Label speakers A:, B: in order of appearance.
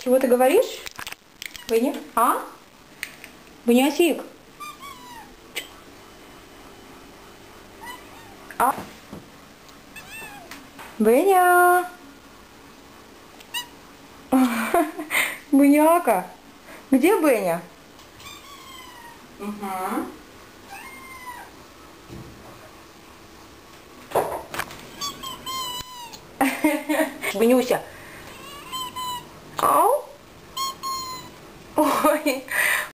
A: Чего ты говоришь? Беня? А? Бенясик? А? Беня? Беняка? Где Беня? Угу. Бенюся,